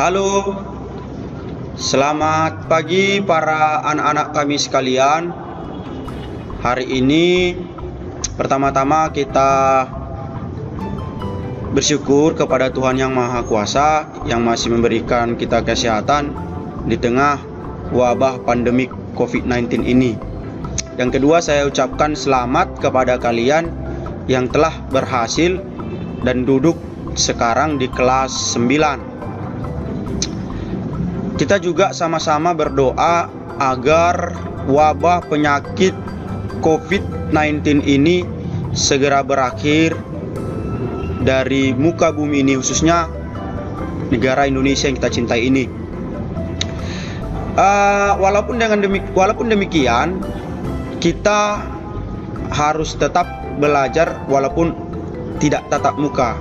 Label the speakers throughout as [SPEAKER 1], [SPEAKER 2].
[SPEAKER 1] Halo, selamat pagi para anak-anak kami sekalian. Hari ini pertama-tama kita bersyukur kepada Tuhan Yang Maha Kuasa yang masih memberikan kita kesehatan di tengah wabah pandemik COVID-19 ini. Yang kedua, saya ucapkan selamat kepada kalian yang telah berhasil dan duduk sekarang di kelas 9. Kita juga sama-sama berdoa agar wabah penyakit COVID-19 ini segera berakhir dari muka bumi ini, khususnya negara Indonesia yang kita cintai ini. Walaupun demikian, kita harus tetap belajar walaupun tidak tatap muka.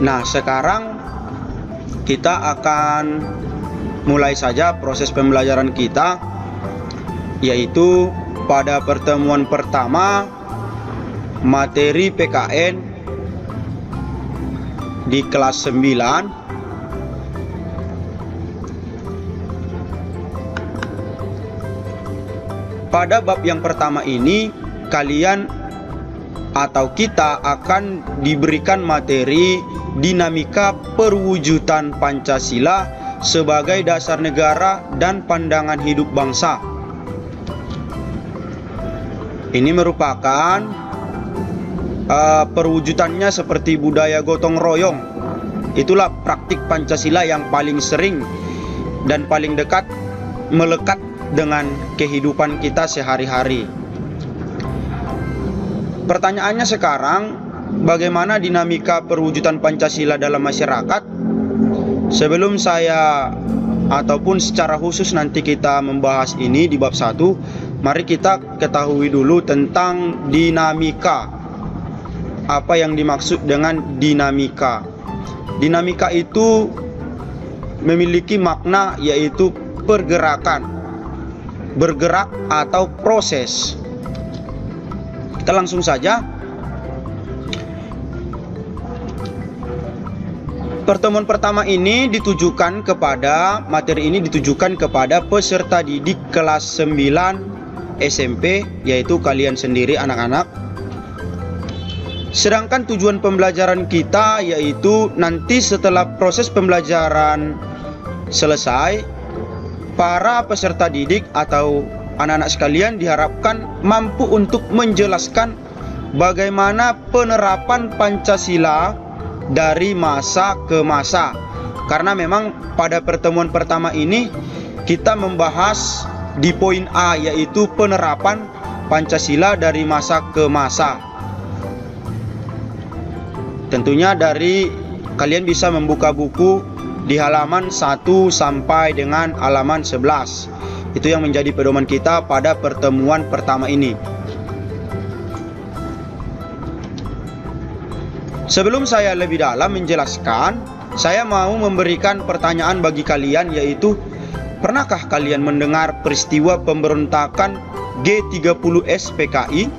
[SPEAKER 1] Nah, sekarang kita akan mulai saja proses pembelajaran kita, yaitu pada pertemuan pertama materi PKN di kelas 9. Pada bab yang pertama ini kalian atau kita akan diberikan materi dinamika perwujudan Pancasila sebagai dasar negara dan pandangan hidup bangsa. Ini merupakan perwujudannya seperti budaya gotong royong. Itulah praktik Pancasila yang paling sering dan paling dekat melekat dengan kehidupan kita sehari-hari. Pertanyaannya sekarang, bagaimana dinamika perwujudan Pancasila dalam masyarakat? Sebelum saya ataupun secara khusus nanti kita membahas ini di bab 1, mari kita ketahui dulu tentang dinamika. Apa yang dimaksud dengan dinamika? Dinamika itu memiliki makna yaitu pergerakan, bergerak atau proses. Kita langsung saja. Pertemuan pertama ini ditujukan kepada peserta didik kelas 9 SMP, yaitu kalian sendiri anak-anak. Sedangkan tujuan pembelajaran kita yaitu nanti setelah proses pembelajaran selesai, para peserta didik atau anak-anak sekalian diharapkan mampu untuk menjelaskan bagaimana penerapan Pancasila dari masa ke masa. Karena memang pada pertemuan pertama ini kita membahas di poin A, yaitu penerapan Pancasila dari masa ke masa. Tentunya dari kalian bisa membuka buku di halaman 1 sampai dengan halaman 11. Itu yang menjadi pedoman kita pada pertemuan pertama ini. Sebelum saya lebih dalam menjelaskan, saya mau memberikan pertanyaan bagi kalian, yaitu pernahkah kalian mendengar peristiwa pemberontakan G30S PKI?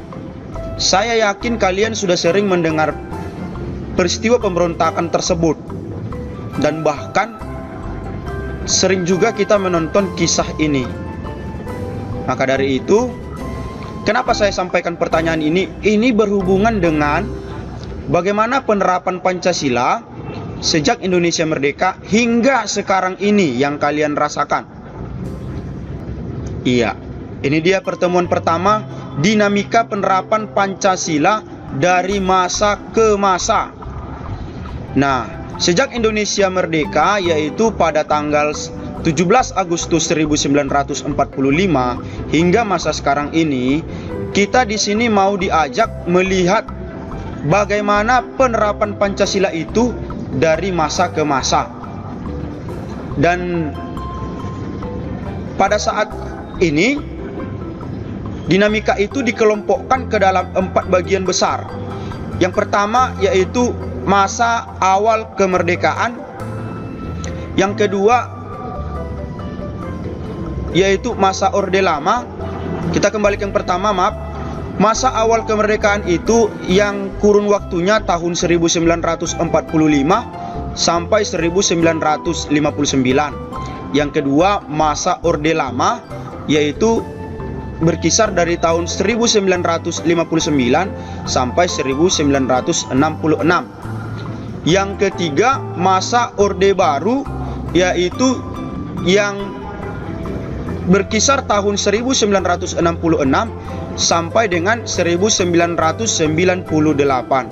[SPEAKER 1] Saya yakin kalian sudah sering mendengar peristiwa pemberontakan tersebut, dan bahkan sering juga kita menonton kisah ini. Maka dari itu, kenapa saya sampaikan pertanyaan ini? Ini berhubungan dengan bagaimana penerapan Pancasila sejak Indonesia merdeka hingga sekarang ini yang kalian rasakan. Iya, ini dia pertemuan pertama, dinamika penerapan Pancasila dari masa ke masa. Nah, sejak Indonesia merdeka, yaitu pada tanggal 17 Agustus 1945 hingga masa sekarang ini, kita di sini mau diajak melihat bagaimana penerapan Pancasila itu dari masa ke masa. Dan pada saat ini dinamika itu dikelompokkan ke dalam 4 bagian besar. Yang pertama yaitu masa awal kemerdekaan. Yang kedua yaitu masa Orde Lama. Kita kembali ke yang pertama, maaf. Masa awal kemerdekaan itu yang kurun waktunya tahun 1945 sampai 1959. Yang kedua, masa Orde Lama, yaitu berkisar dari tahun 1959 sampai 1966. Yang ketiga, masa Orde Baru, yaitu yang berkisar tahun 1966 sampai dengan 1998.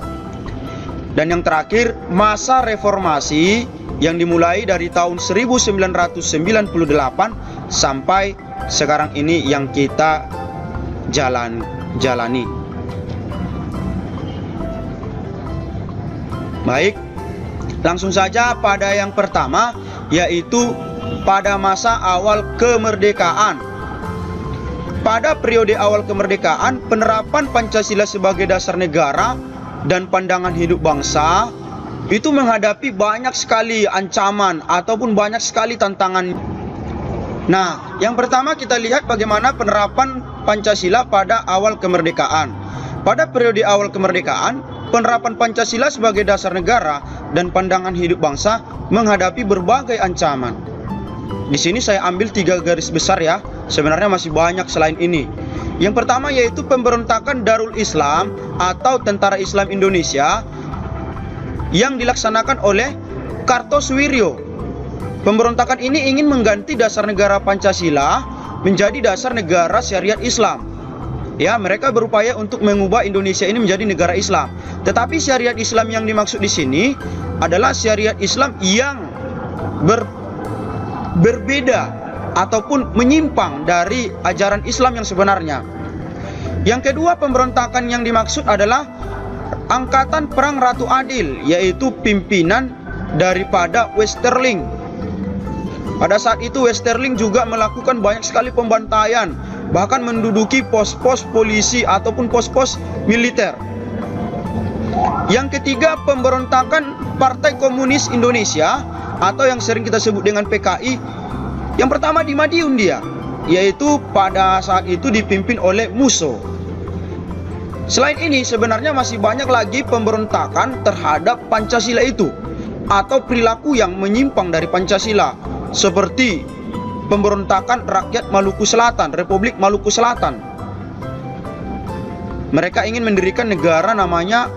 [SPEAKER 1] Dan yang terakhir, masa reformasi yang dimulai dari tahun 1998 sampai sekarang ini yang kita jalani. Baik, langsung saja pada yang pertama, yaitu pada masa awal kemerdekaan. Pada periode awal kemerdekaan, penerapan Pancasila sebagai dasar negara dan pandangan hidup bangsa itu menghadapi banyak sekali ancaman ataupun banyak sekali tantangan. Nah, yang pertama kita lihat bagaimana penerapan Pancasila pada awal kemerdekaan. Pada periode awal kemerdekaan, penerapan Pancasila sebagai dasar negara dan pandangan hidup bangsa menghadapi berbagai ancaman. Di sini saya ambil 3 garis besar ya. Sebenarnya masih banyak selain ini. Yang pertama yaitu pemberontakan Darul Islam atau Tentara Islam Indonesia yang dilaksanakan oleh Kartosuwiryo. Pemberontakan ini ingin mengganti dasar negara Pancasila menjadi dasar negara syariat Islam. Ya, mereka berupaya untuk mengubah Indonesia ini menjadi negara Islam. Tetapi syariat Islam yang dimaksud di sini adalah syariat Islam yang berbeda ataupun menyimpang dari ajaran Islam yang sebenarnya. Yang kedua, pemberontakan yang dimaksud adalah Angkatan Perang Ratu Adil, yaitu pimpinan daripada Westerling. Pada saat itu Westerling juga melakukan banyak sekali pembantaian, bahkan menduduki pos-pos polisi ataupun pos-pos militer. Yang ketiga, pemberontakan Partai Komunis Indonesia atau yang sering kita sebut dengan PKI. Yang pertama di Madiun dia, yaitu pada saat itu dipimpin oleh Musso. Selain ini sebenarnya masih banyak lagi pemberontakan terhadap Pancasila itu atau perilaku yang menyimpang dari Pancasila, seperti pemberontakan rakyat Maluku Selatan, Republik Maluku Selatan. Mereka ingin mendirikan negara namanya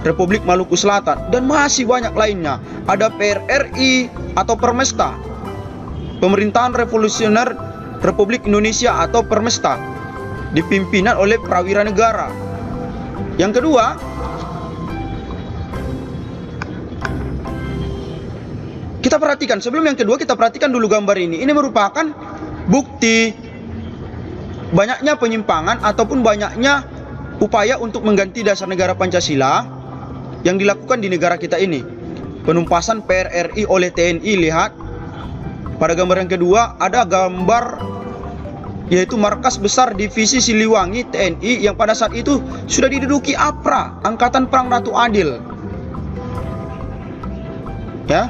[SPEAKER 1] Republik Maluku Selatan, dan masih banyak lainnya. Ada PRRI atau Permesta, Pemerintahan Revolusioner Republik Indonesia atau Permesta, dipimpinan oleh Prawira Negara. Yang kedua, kita perhatikan, sebelum yang kedua kita perhatikan dulu gambar ini. Ini merupakan bukti banyaknya penyimpangan ataupun banyaknya upaya untuk mengganti dasar negara Pancasila yang dilakukan di negara kita ini. Penumpasan PRRI oleh TNI, lihat. Pada gambar yang kedua ada gambar yaitu markas besar divisi Siliwangi TNI yang pada saat itu sudah diduduki APRA, Angkatan Perang Ratu Adil. Ya.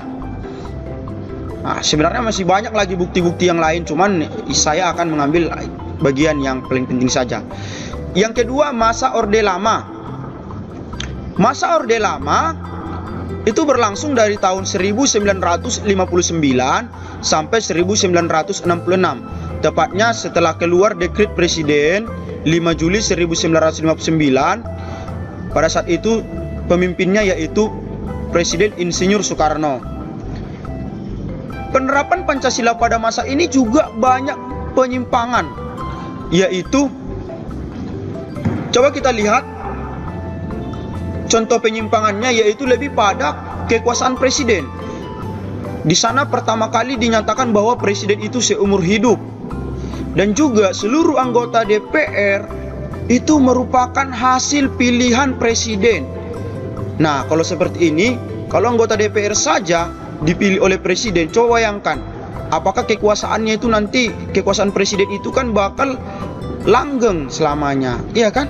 [SPEAKER 1] Nah, sebenarnya masih banyak lagi bukti-bukti yang lain, cuman saya akan mengambil bagian yang paling penting saja. Yang kedua, masa Orde Lama. Masa Orde Lama itu berlangsung dari tahun 1959 sampai 1966. Tepatnya setelah keluar dekret Presiden 5 Juli 1959. Pada saat itu pemimpinnya yaitu Presiden Insinyur Soekarno. Penerapan Pancasila pada masa ini juga banyak penyimpangan, yaitu coba kita lihat contoh penyimpangannya, yaitu lebih pada kekuasaan presiden. Di sana pertama kali dinyatakan bahwa presiden itu seumur hidup, dan juga seluruh anggota DPR itu merupakan hasil pilihan presiden. Nah, kalau seperti ini, kalau anggota DPR saja dipilih oleh presiden, coba bayangkan apakah kekuasaannya itu nanti, kekuasaan presiden itu kan bakal langgeng selamanya, iya kan?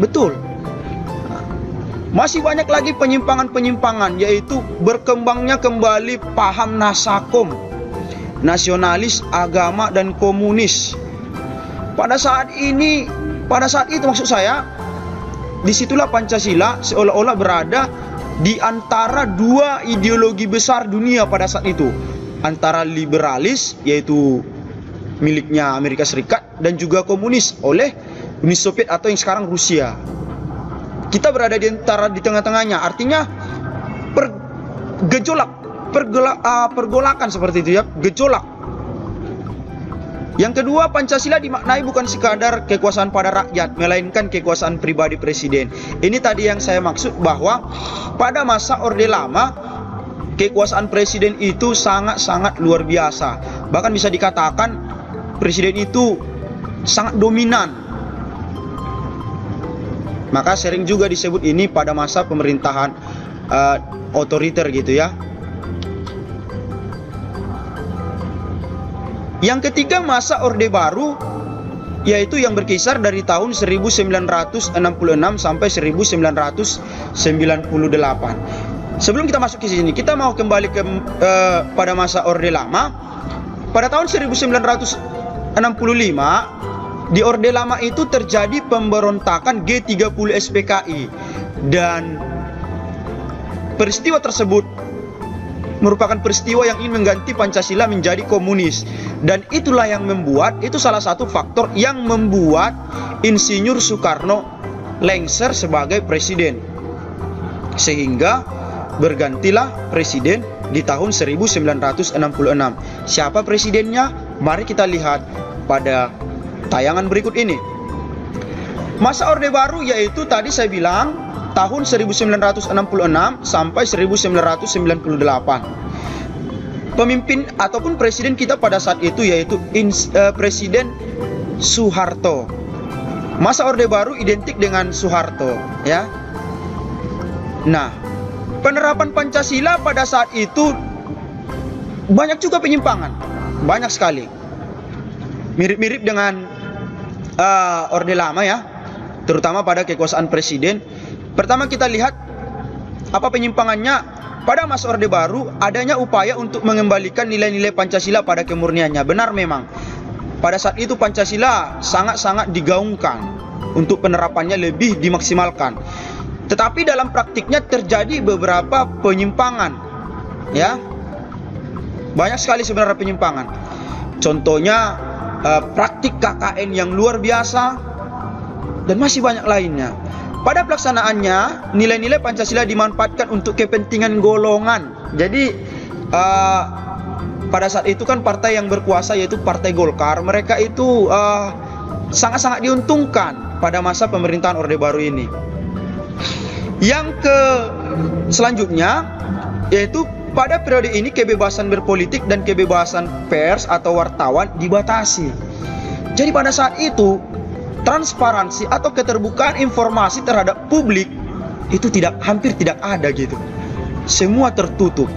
[SPEAKER 1] Betul. Masih banyak lagi penyimpangan-penyimpangan, yaitu berkembangnya kembali paham nasakom, nasionalis, agama, dan komunis. Pada saat itu maksud saya, disitulah Pancasila seolah-olah berada di antara dua ideologi besar dunia pada saat itu, antara liberalis yaitu miliknya Amerika Serikat dan juga komunis oleh Uni Soviet atau yang sekarang Rusia. Kita berada di tengah-tengahnya, artinya pergolakan seperti itu ya, gejolak. Yang kedua, Pancasila dimaknai bukan sekadar kekuasaan pada rakyat, melainkan kekuasaan pribadi presiden. Ini tadi yang saya maksud, bahwa pada masa Orde Lama kekuasaan presiden itu sangat-sangat luar biasa. Bahkan bisa dikatakan presiden itu sangat dominan. Maka sering juga disebut ini pada masa pemerintahan otoriter gitu ya. Yang ketiga, masa Orde Baru, yaitu yang berkisar dari tahun 1966 sampai 1998. Sebelum kita masuk ke sini, kita mau kembali pada masa Orde Lama. Pada tahun 1965, di Orde Lama itu terjadi pemberontakan G30 SPKI, dan peristiwa tersebut merupakan peristiwa yang ingin mengganti Pancasila menjadi komunis. Dan itulah yang membuat, itu salah satu faktor yang membuat Insinyur Soekarno lengser sebagai presiden, sehingga bergantilah presiden di tahun 1966. Siapa presidennya? Mari kita lihat pada tayangan berikut ini. Masa Orde Baru yaitu tadi saya bilang tahun 1966 sampai 1998. Pemimpin ataupun presiden kita pada saat itu yaitu Presiden Soeharto. Masa Orde Baru identik dengan Soeharto ya. Nah, penerapan Pancasila pada saat itu banyak juga penyimpangan, banyak sekali. Mirip-mirip dengan Orde Lama ya, terutama pada kekuasaan presiden. Pertama kita lihat apa penyimpangannya. Pada masa Orde Baru adanya upaya untuk mengembalikan nilai-nilai Pancasila pada kemurniannya. Benar memang, pada saat itu Pancasila sangat-sangat digaungkan untuk penerapannya lebih dimaksimalkan. Tetapi dalam praktiknya terjadi beberapa penyimpangan ya. Banyak sekali sebenarnya penyimpangan. Contohnya praktik KKN yang luar biasa, dan masih banyak lainnya. Pada pelaksanaannya, nilai-nilai Pancasila dimanfaatkan untuk kepentingan golongan. Jadi pada saat itu kan partai yang berkuasa yaitu Partai Golkar, mereka itu sangat-sangat diuntungkan pada masa pemerintahan Orde Baru ini. Yang selanjutnya yaitu pada periode ini kebebasan berpolitik dan kebebasan pers atau wartawan dibatasi. Jadi pada saat itu transparansi atau keterbukaan informasi terhadap publik itu hampir tidak ada gitu. Semua tertutup.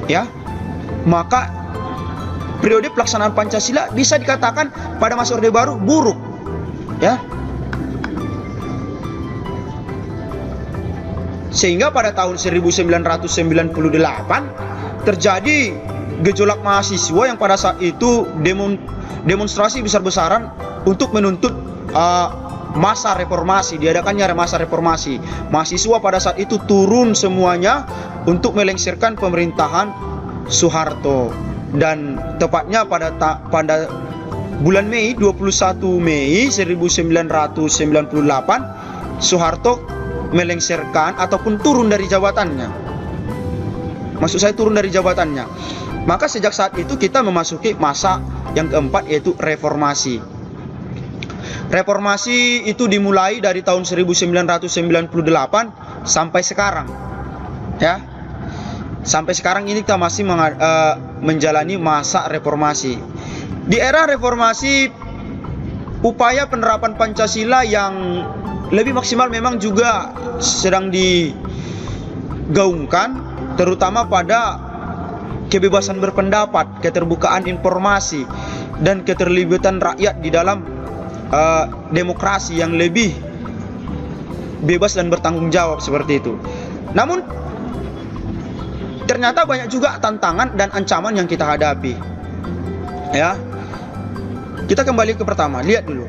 [SPEAKER 1] Ya. Maka periode pelaksanaan Pancasila bisa dikatakan pada masa Orde Baru buruk. Ya. Sehingga pada tahun 1998 terjadi gejolak mahasiswa yang pada saat itu demonstrasi besar-besaran untuk menuntut masa reformasi, diadakannya masa reformasi. Mahasiswa pada saat itu turun semuanya untuk melengsirkan pemerintahan Soeharto. Dan tepatnya pada bulan Mei, 21 Mei 1998, Soeharto melengsirkan ataupun turun dari jabatannya. Maksud saya turun dari jabatannya. Maka sejak saat itu kita memasuki masa yang keempat yaitu reformasi. Reformasi itu dimulai dari tahun 1998 sampai sekarang. Ya. Sampai sekarang ini kita masih menjalani masa reformasi. Di era reformasi, upaya penerapan Pancasila yang lebih maksimal memang juga sedang digaungkan, terutama pada kebebasan berpendapat, keterbukaan informasi, dan keterlibatan rakyat di dalam demokrasi yang lebih bebas dan bertanggung jawab seperti itu. Namun ternyata banyak juga tantangan dan ancaman yang kita hadapi. Ya. Kita kembali ke pertama, lihat dulu.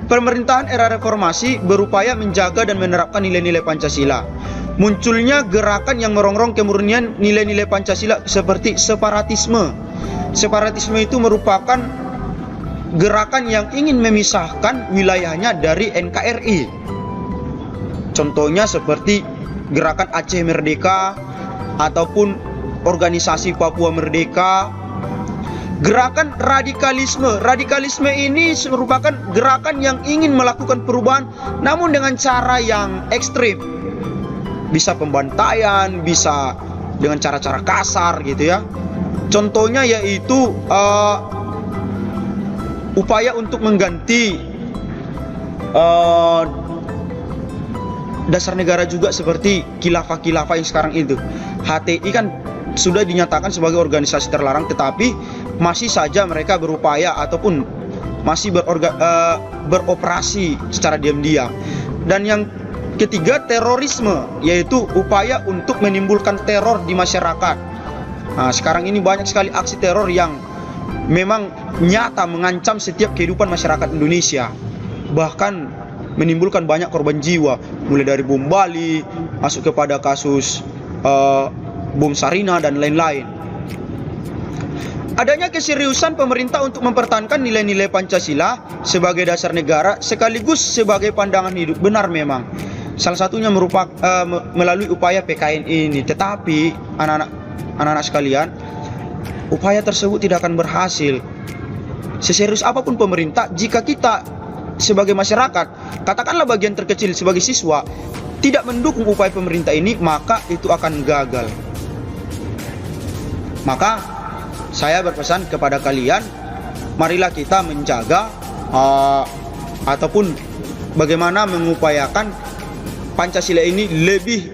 [SPEAKER 1] pemerintahan era reformasi berupaya menjaga dan menerapkan nilai-nilai Pancasila. Munculnya gerakan yang merongrong kemurnian nilai-nilai Pancasila seperti separatisme. Separatisme itu merupakan gerakan yang ingin memisahkan wilayahnya dari NKRI. Contohnya seperti gerakan Aceh Merdeka ataupun organisasi Papua Merdeka. Gerakan radikalisme. Radikalisme ini merupakan gerakan yang ingin melakukan perubahan namun dengan cara yang ekstrim. Bisa pembantaian, bisa dengan cara-cara kasar gitu ya. Contohnya yaitu upaya untuk mengganti dasar negara juga seperti khilafah-khilafah yang sekarang itu. HTI kan sudah dinyatakan sebagai organisasi terlarang, tetapi masih saja mereka berupaya ataupun masih beroperasi secara diam-diam. Dan yang ketiga, terorisme, yaitu upaya untuk menimbulkan teror di masyarakat. Nah, sekarang ini banyak sekali aksi teror yang memang nyata mengancam setiap kehidupan masyarakat Indonesia, bahkan menimbulkan banyak korban jiwa, mulai dari bom Bali, masuk kepada kasus bom Sarina dan lain-lain. Adanya keseriusan pemerintah untuk mempertahankan nilai-nilai Pancasila sebagai dasar negara sekaligus sebagai pandangan hidup, benar memang. Salah satunya merupakan melalui upaya PKN ini. Tetapi anak-anak sekalian, upaya tersebut tidak akan berhasil. Seserius apapun pemerintah, jika kita sebagai masyarakat, katakanlah bagian terkecil sebagai siswa, tidak mendukung upaya pemerintah ini, maka itu akan gagal. Maka saya berpesan kepada kalian, marilah kita menjaga ataupun bagaimana mengupayakan Pancasila ini lebih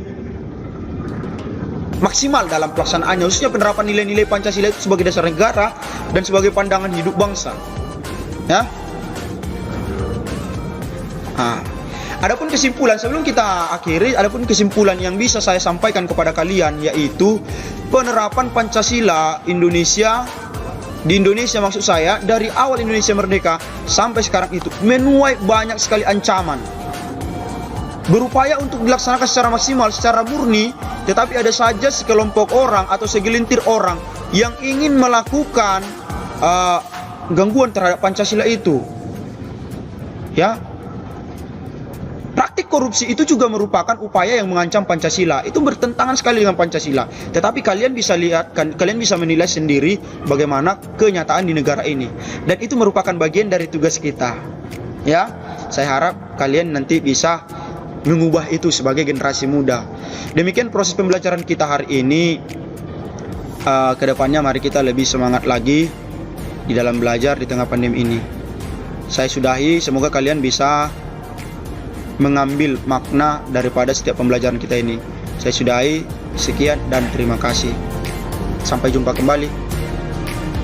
[SPEAKER 1] maksimal dalam pelaksanaannya, khususnya penerapan nilai-nilai Pancasila itu sebagai dasar negara dan sebagai pandangan hidup bangsa. Ya. Adapun kesimpulan, sebelum kita akhiri, adapun kesimpulan yang bisa saya sampaikan kepada kalian, yaitu penerapan Pancasila Indonesia di Indonesia, maksud saya dari awal Indonesia merdeka sampai sekarang itu menuai banyak sekali ancaman. Berupaya untuk dilaksanakan secara maksimal, secara murni, tetapi ada saja sekelompok orang atau segelintir orang yang ingin melakukan gangguan terhadap Pancasila itu. Ya. Praktik korupsi itu juga merupakan upaya yang mengancam Pancasila. Itu bertentangan sekali dengan Pancasila. Tetapi kalian bisa lihat, kalian bisa menilai sendiri bagaimana kenyataan di negara ini. Dan itu merupakan bagian dari tugas kita. Ya, saya harap kalian nanti bisa mengubah itu sebagai generasi muda. Demikian proses pembelajaran kita hari ini. Kedepannya mari kita lebih semangat lagi di dalam belajar di tengah pandemi ini. Saya sudahi, semoga kalian bisa mengambil makna daripada setiap pembelajaran kita ini. Saya sudahi, sekian dan terima kasih. Sampai jumpa kembali.